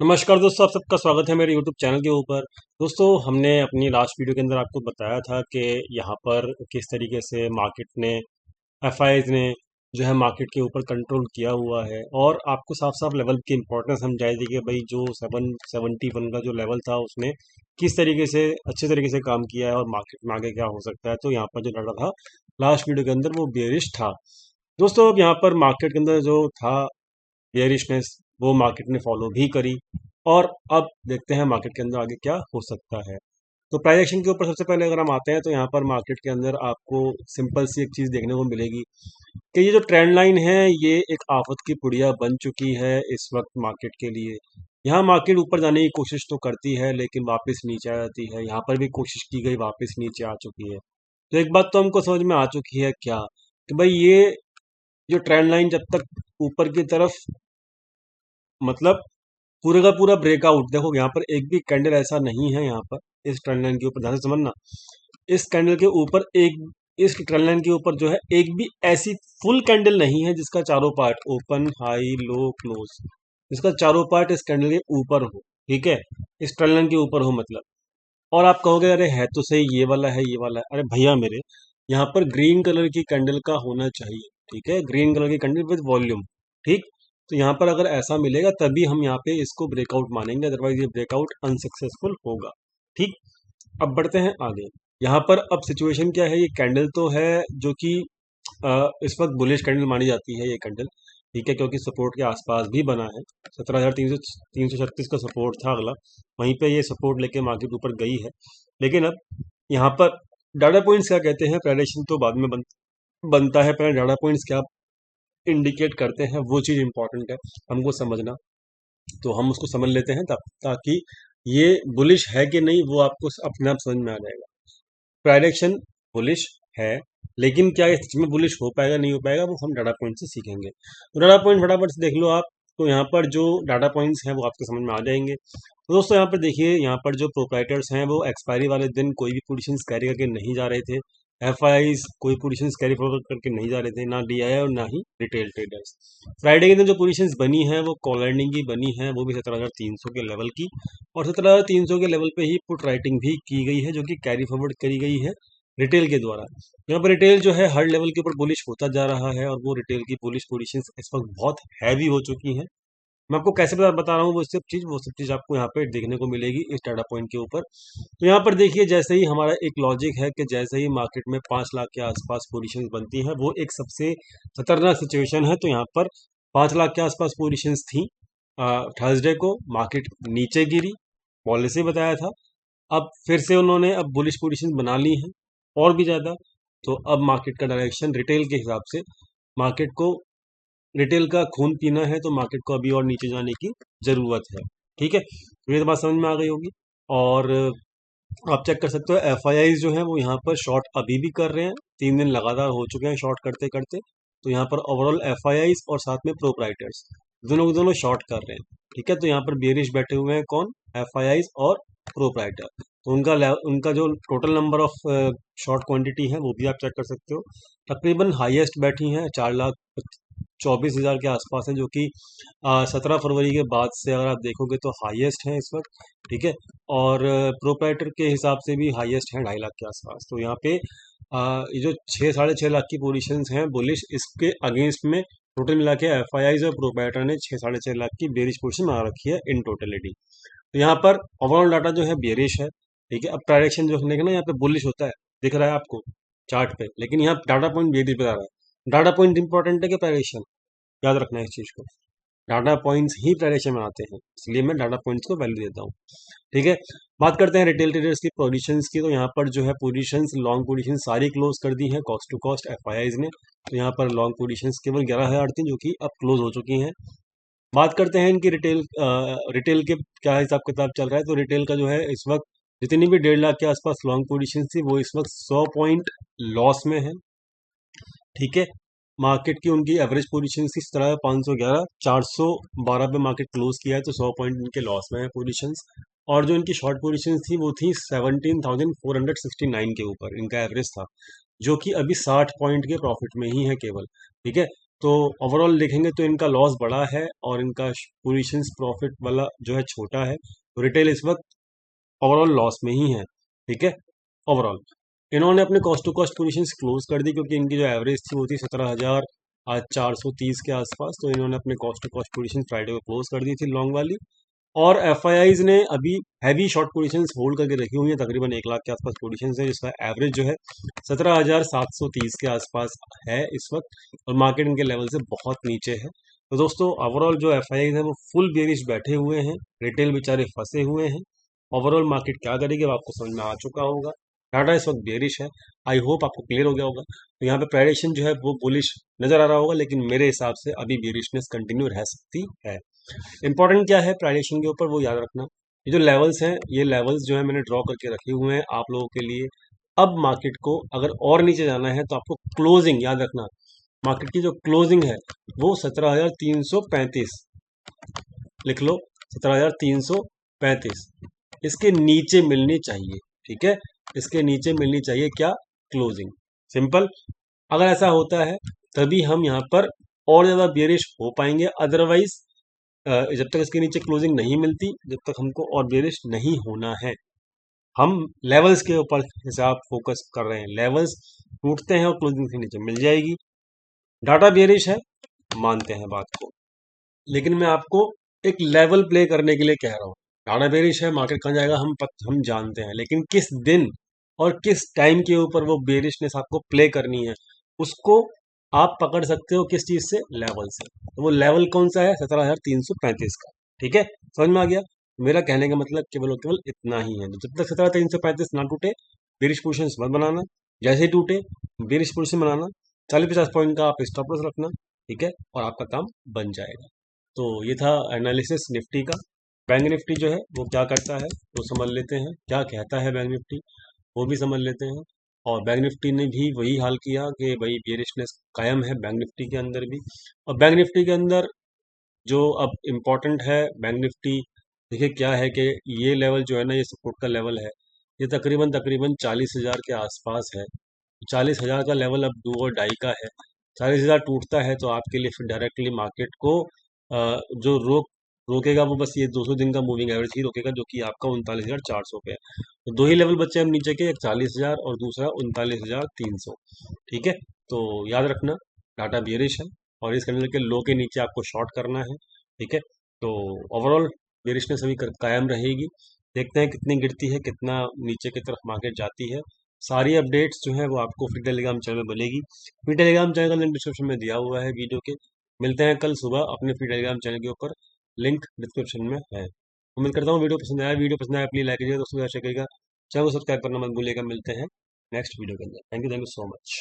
नमस्कार दोस्तों, आप सबका स्वागत है मेरे YouTube चैनल के ऊपर। दोस्तों, हमने अपनी लास्ट वीडियो के अंदर आपको बताया था कि यहाँ पर किस तरीके से मार्केट ने एफआईज ने जो है मार्केट के ऊपर कंट्रोल किया हुआ है, और आपको साफ साफ लेवल की इंपॉर्टेंस समझाई थी कि भाई जो 771 का जो लेवल था उसने किस तरीके से अच्छे तरीके से काम किया है और मार्केट में आगे क्या हो सकता है। तो यहाँ पर जो डाटा था लास्ट वीडियो के अंदर वो बेरिश था। दोस्तों, अब यहाँ पर मार्केट के अंदर जो था बेयरिशनेस, वो मार्केट ने फॉलो भी करी। और अब देखते हैं मार्केट के अंदर आगे क्या हो सकता है। तो प्राइस एक्शन के ऊपर सबसे पहले अगर हम आते हैं तो यहाँ पर मार्केट के अंदर आपको सिंपल सी एक चीज़ देखने को मिलेगी कि ये जो ट्रेंड लाइन है ये एक आफत की पुड़िया बन चुकी है इस वक्त मार्केट के लिए। यहाँ मार्केट ऊपर जाने की कोशिश तो करती है लेकिन वापस नीचे आ जाती है। यहाँ पर भी कोशिश की गई, वापस नीचे आ चुकी है। तो एक बात तो हमको समझ में आ चुकी है क्या, कि भाई ये जो ट्रेंड लाइन जब तक ऊपर की तरफ, मतलब पूरे का पूरा ब्रेकआउट, देखो यहाँ पर एक भी कैंडल ऐसा नहीं है यहाँ पर इस ट्रेंड लाइन के ऊपर, ध्यान से समझना। इस कैंडल के ऊपर एक, इस ट्रेंड लाइन के ऊपर जो है एक भी ऐसी फुल कैंडल नहीं है जिसका चारों part open high low close, जिसका चारों पार्ट इस कैंडल के ऊपर हो। ठीक है, इस ट्रेंड लाइन के ऊपर हो मतलब। और आप कहोगे अरे है तो सही, ये वाला है ये वाला है। अरे भैया मेरे, यहाँ पर ग्रीन कलर की कैंडल का होना चाहिए। ठीक है, ग्रीन कलर की कैंडल विद वॉल्यूम। ठीक, तो यहाँ पर अगर ऐसा मिलेगा तभी हम यहाँ पे इसको ब्रेकआउट मानेंगे, अदरवाइज ये ब्रेकआउट अनसक्सेसफुल होगा। ठीक, अब बढ़ते हैं आगे। यहाँ पर अब सिचुएशन क्या है, ये कैंडल तो है जो कि इस वक्त बुलिश कैंडल मानी जाती है ये कैंडल। ठीक है, क्योंकि सपोर्ट के आसपास भी बना है। 17,336 का सपोर्ट था अगला, वहीं पे ये सपोर्ट लेके मार्केट ऊपर गई है। लेकिन अब यहाँ पर डाटा पॉइंट्स क्या कहते हैं, प्रेडिक्शन तो बाद में बनता है, पहले डाटा पॉइंट्स क्या इंडिकेट करते हैं वो चीज़ इंपॉर्टेंट है हमको समझना। तो हम उसको समझ लेते हैं तब, ताकि ये बुलिश है कि नहीं वो आपको अपने आप समझ में आ जाएगा। प्राइडिक्शन बुलिश है, लेकिन क्या ये सच में बुलिश हो पाएगा नहीं हो पाएगा वो हम डाटा पॉइंट से सीखेंगे। तो डाटा पॉइंट फटाफट से देख लो आप। तो यहाँ पर जो डाटा पॉइंट्स हैं वो आपको समझ में आ जाएंगे। तो दोस्तों यहाँ पर देखिए, यहाँ पर जो प्रोप्राइटर्स हैं वो एक्सपायरी वाले दिन कोई भी पोजीशंस कैरी करके नहीं जा रहे थे। एफआईज कोई पोजीशंस कैरी फॉरवर्ड करके नहीं जा रहे थे, ना डीआई और ना ही रिटेल ट्रेडर्स। फ्राइडे के दिन जो पोजीशंस बनी हैं वो कॉल राइटिंग की बनी है, वो भी 17,300 के लेवल की। और 17,300 के लेवल पे ही पुट राइटिंग भी की गई है जो कि कैरी फॉरवर्ड करी गई है रिटेल के द्वारा। यहाँ पर रिटेल जो है हर लेवल के ऊपर बुलिश होता जा रहा है, और वो रिटेल की बुलिश पोजीशंस इस वक्त बहुत हैवी हो चुकी हैं। मैं आपको कैसे बता रहा हूँ वो सब चीज़ आपको यहाँ पे देखने को मिलेगी इस डाटा पॉइंट के ऊपर। तो यहाँ पर देखिए, जैसे ही हमारा एक लॉजिक है कि जैसे ही मार्केट में 5 लाख के आसपास पोजीशंस बनती हैं, वो एक सबसे खतरनाक सिचुएशन है। तो यहाँ पर 5 लाख के आसपास पोजीशंस थी थर्सडे को, मार्केट नीचे गिरी, पॉलिसी बताया था। अब फिर से उन्होंने अब बुलिश पोजीशन बना ली है और भी ज़्यादा। तो अब मार्केट का डायरेक्शन रिटेल के हिसाब से, मार्केट को रिटेल का खून पीना है, तो मार्केट को अभी और नीचे जाने की ज़रूरत है। ठीक है, तो ये तो बात समझ में आ गई होगी। और आप चेक कर सकते हो एफ जो है वो यहाँ पर शॉर्ट अभी भी कर रहे हैं, 3 दिन लगातार हो चुके हैं शॉर्ट करते करते। तो यहाँ पर ओवरऑल एफ और साथ में प्रोप्राइटर्स दोनों के दोनों शॉर्ट कर रहे हैं। ठीक है, तो यहाँ पर बेरिश बैठे हुए हैं कौन, एफ और प्रोप्राइटर। तो उनका जो total number of short quantity है वो भी आप चेक कर सकते हो। तकरीबन हाईएस्ट बैठी हैं 4,24,000 के आसपास है, जो कि 17 फरवरी के बाद से अगर आप देखोगे तो हाईएस्ट है इस वक्त। ठीक है, और प्रोप्राइटर के हिसाब से भी हाईएस्ट है 2.5 लाख के आसपास। तो यहाँ पे ये जो 6-6.5 लाख की पोजीशंस हैं बुलिश, इसके अगेंस्ट में टोटल मिला के एफ और प्रोप्राइटर ने 6-6.5 लाख की बेरिश पोजीशन बना रखी है इन टोटलिटी। तो यहाँ पर ओवरऑल डाटा जो है बेरिश है। ठीक है, अब डायरेक्शन जो देखना यहाँ पे बुलिश होता है, दिख रहा है आपको चार्ट पे, लेकिन यहाँ डाटा पॉइंट बेरिश बता रहा है। डाटा पॉइंट इंपॉर्टेंट है कि डायरेक्शन, याद रखना है इस चीज़ को। डाटा पॉइंट्स ही डायरेक्शन में आते हैं, इसलिए मैं डाटा पॉइंट्स को वैल्यू देता हूँ। ठीक है, बात करते हैं रिटेल ट्रेडर्स की पोजीशंस की। तो यहाँ पर जो है पोजीशंस, लॉन्ग पोजीशन सारी क्लोज कर दी हैं कॉस्ट टू कॉस्ट एफ ने। तो यहाँ पर लॉन्ग पोजीशंस केवल 11,000 थी जो कि अब क्लोज हो चुकी हैं। बात करते हैं इनकी रिटेल के क्या हिसाब किताब चल रहा है। तो रिटेल का जो है इस वक्त जितनी भी 1.5 लाख के आसपास लॉन्ग पोजीशन थी वो इस वक्त 100 पॉइंट लॉस में है। ठीक है, मार्केट की उनकी एवरेज पोजीशन थी 17,511, 412 पे मार्केट क्लोज किया है, तो 100 पॉइंट इनके लॉस में है पोजीशंस। और जो इनकी शॉर्ट पोजीशन थी वो थी 17,469 के ऊपर इनका एवरेज था, जो कि अभी 60 पॉइंट के प्रॉफिट में ही है केवल। ठीक है, तो ओवरऑल देखेंगे तो इनका लॉस बड़ा है और इनका पोजीशंस प्रॉफिट वाला जो है छोटा है। तो रिटेल इस वक्त ओवरऑल लॉस में ही है। ठीक है, ओवरऑल इन्होंने अपने cost to cost positions close कर दी, क्योंकि इनकी जो एवरेज थी वो थी 17,430 के आसपास। तो इन्होंने अपने cost to cost position Friday को क्लोज कर दी थी लॉन्ग वाली। और एफ ने अभी हैवी शॉर्ट पोजीशंस होल्ड करके रखी हुई है, तकरीबन 1 लाख के आसपास पोजीशंस है, जिसका एवरेज जो है 17,730 के आसपास है इस वक्त, और मार्केट इनके लेवल से बहुत नीचे है। तो दोस्तों ओवरऑल जो एफ है वो फुल बेरिश बैठे हुए हैं, रिटेल बेचारे फंसे हुए हैं। ओवरऑल मार्केट क्या करेगी वो आपको समझ में आ चुका होगा। टाटा इस वक्त बेरिश है, आई होप आपको क्लियर हो गया होगा। तो यहाँ पे प्राइडेशन जो है वो बुलिश नजर आ रहा होगा, लेकिन मेरे हिसाब से अभी बेरिशनेस कंटिन्यू रह सकती है। इंपॉर्टेंट क्या है प्राइडेशन के ऊपर वो याद रखना। ये जो लेवल्स हैं, ये लेवल्स जो है मैंने ड्रॉ करके रखे हुए हैं आप लोगों के लिए। अब मार्केट को अगर और नीचे जाना है तो आपको क्लोजिंग याद रखना। मार्केट की जो क्लोजिंग है वो 17,335, लिख लो 17,335, इसके नीचे मिलनी चाहिए। ठीक है, इसके नीचे मिलनी चाहिए क्या? क्लोजिंग। सिंपल। अगर ऐसा होता है तभी हम यहाँ पर और ज्यादा बेरिश हो पाएंगे, अदरवाइज जब तक इसके नीचे क्लोजिंग नहीं मिलती, जब तक हमको और बेरिश नहीं होना है। हम लेवल्स के ऊपर हिसाब फोकस कर रहे हैं, लेवल्स टूटते हैं और क्लोजिंग के नीचे मिल जाएगी। डाटा बेरिश है, मानते हैं बात को, लेकिन मैं आपको एक लेवल प्ले करने के लिए कह रहा हूँ। डाटा बेरिश है, मार्केट कहाँ जाएगा हम जानते हैं, लेकिन किस दिन और किस टाइम के ऊपर वो बेरिशनेस आपको प्ले करनी है उसको आप पकड़ सकते हो। किस चीज से? लेवल से। तो वो लेवल कौन सा है? 17,335 का। ठीक है, समझ में आ गया? मेरा कहने का मतलब केवल और केवल इतना ही है। जब तक 17,335 ना टूटे बेरिश पोजिशन मत बनाना, जैसे ही टूटे बेरिश पोजिशन बनाना, 40-50 पॉइंट का आप स्टॉप लॉस रखना। ठीक है, और आपका काम बन जाएगा। तो ये था एनालिसिस निफ्टी का। बैंक निफ्टी जो है वो क्या करता है वो समझ लेते हैं, क्या कहता है बैंक निफ्टी वो भी समझ लेते हैं। और बैंक निफ्टी ने भी वही हाल किया कि भाई बेरिशनेस कायम है बैंक निफ्टी के अंदर भी। और बैंक निफ्टी के अंदर जो अब इम्पोर्टेंट है बैंक निफ्टी, देखिए क्या है कि ये लेवल जो है ना, ये सपोर्ट का लेवल है, ये तकरीबन तकरीबन 40,000 के आसपास है। 40,000 का लेवल अब दो और ढाई का है। 40,000 टूटता है तो आपके लिए फिर डायरेक्टली मार्केट को जो रोकेगा वो बस ये 200 दिन का मूविंग एवरेज ही रोकेगा, जो कि आपका 39,400 पे है। तो दो ही लेवल बचे हम नीचे के, एक 40,000 और दूसरा 39,300। ठीक है, तो याद रखना डाटा बियरिश है और इस कैंडल के लो के नीचे आपको शॉर्ट करना है। ठीक है, तो ओवरऑल बेरिशनेस अभी कायम रहेगी। देखते हैं कितनी गिरती है, कितना नीचे की तरफ मार्केट जाती है। सारी अपडेट्स जो है वो आपको फ्री टेलीग्राम चैनल में मिलेगी। फ्री टेलीग्राम चैनल का लिंक डिस्क्रिप्शन में दिया हुआ है वीडियो के। मिलते हैं कल सुबह अपने फ्री टेलीग्राम चैनल के ऊपर, लिंक डिस्क्रिप्शन में है। उम्मीद करता हूँ वीडियो पसंद आया प्लीज लाइक कीजिएगा, दोस्तों को शेयर करिएगा, चैनल को सब्सक्राइब करना मत भूलिएगा। मिलते हैं नेक्स्ट वीडियो के अंदर। Thank you so much.